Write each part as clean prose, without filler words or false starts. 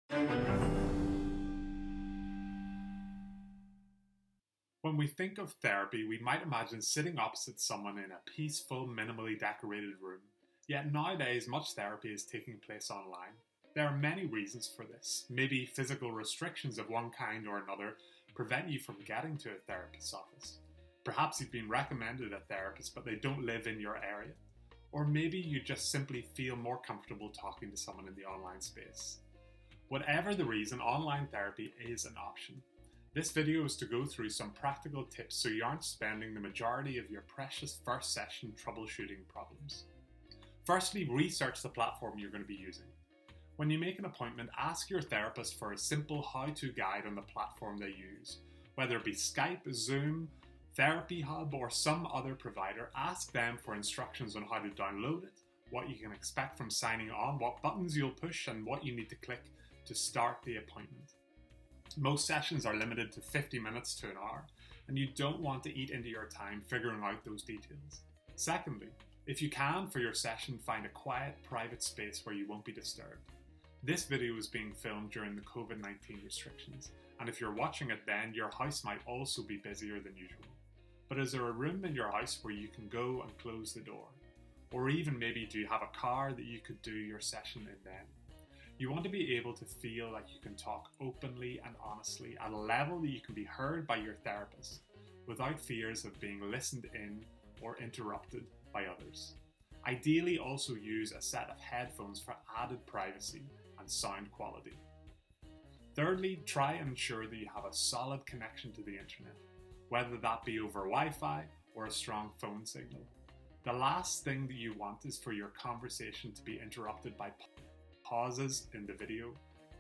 When we think of therapy, we might imagine sitting opposite someone in a peaceful, minimally decorated room. Yet nowadays, much therapy is taking place online. There are many reasons for this. Maybe physical restrictions of one kind or another prevent you from getting to a therapist's office. Perhaps you've been recommended a therapist, but they don't live in your area. Or maybe you just simply feel more comfortable talking to someone in the online space. Whatever the reason, online therapy is an option. This video is to go through some practical tips so you aren't spending the majority of your precious first session troubleshooting problems. Firstly, research the platform you're going to be using. When you make an appointment, ask your therapist for a simple how-to guide on the platform they use. Whether it be Skype, Zoom, Therapy Hub, or some other provider, ask them for instructions on how to download it, what you can expect from signing on, what buttons you'll push, and what you need to click to start the appointment. Most sessions are limited to 50 minutes to an hour, and you don't want to eat into your time figuring out those details. Secondly, if you can, for your session, find a quiet, private space where you won't be disturbed. This video is being filmed during the COVID-19 restrictions, and if you're watching it then, your house might also be busier than usual. But is there a room in your house where you can go and close the door? Or even maybe do you have a car that you could do your session in then? You want to be able to feel like you can talk openly and honestly at a level that you can be heard by your therapist without fears of being listened in or interrupted by others. Ideally, also use a set of headphones for added privacy and sound quality. Thirdly, try and ensure that you have a solid connection to the internet, whether that be over Wi-Fi or a strong phone signal. The last thing that you want is for your conversation to be interrupted by pauses in the video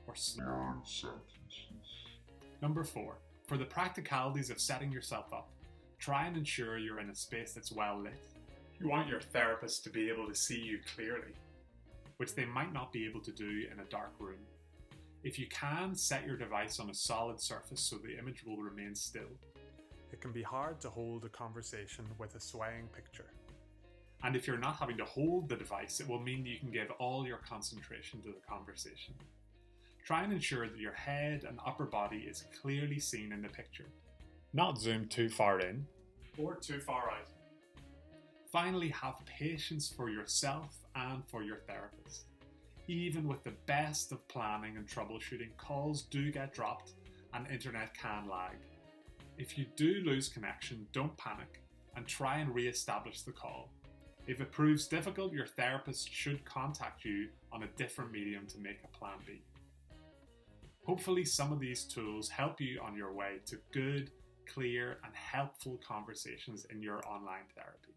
or slurred sentences. Number 4. For the practicalities of setting yourself up, try and ensure you're in a space that's well lit. You want your therapist to be able to see you clearly, which they might not be able to do in a dark room. If you can, set your device on a solid surface so the image will remain still. It can be hard to hold a conversation with a swaying picture. And if you're not having to hold the device, it will mean that you can give all your concentration to the conversation. Try and ensure that your head and upper body is clearly seen in the picture. Not zoom too far in or too far out. Finally, have patience for yourself and for your therapist. Even with the best of planning and troubleshooting, calls do get dropped and internet can lag. If you do lose connection, don't panic and try and re-establish the call. If it proves difficult, your therapist should contact you on a different medium to make a plan B. Hopefully some of these tools help you on your way to good, clear and helpful conversations in your online therapy.